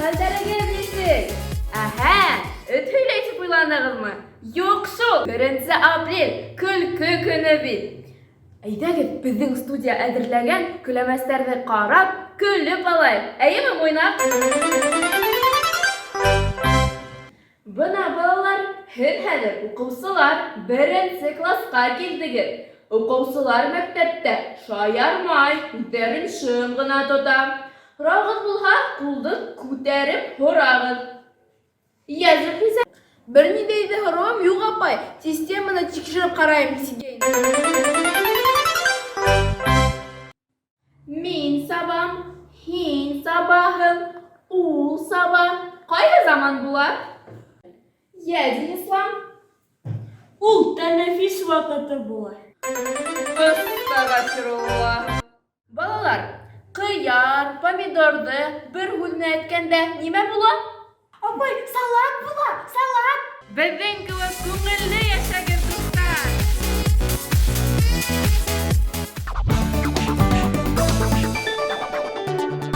хәлдәрегез ничек? Әһә, эт һөйләйтеп уйланығызмы? Юк шул, 1 апрель, көлке көне бит. Әйдәгез, безнең студия әзерләгән көләмәстәрне карап, көлеп алайык. Әйеме, Муйнак? Бына балалар, һез хәзер укучылар 1 класска килдегез. Укучылар мәктәптә шаярмай, күтәрен шым гына тота. Һорагыз булһа, кулды күтәреп һорагыз. Язып хисап. Бернидә дә һорауым юк, апай. Системаны тикшереп карайым дигән. Мин сабам, һин сабаһың, ул саба. Кайда заман була? Ислам. Ул тәнәфис вакыты була. Астагфирулла. Балалар, кыяр, помидорды бер һүзне әйткәндә нимә була? Апай, салат була, салат. Безнең кебек күңел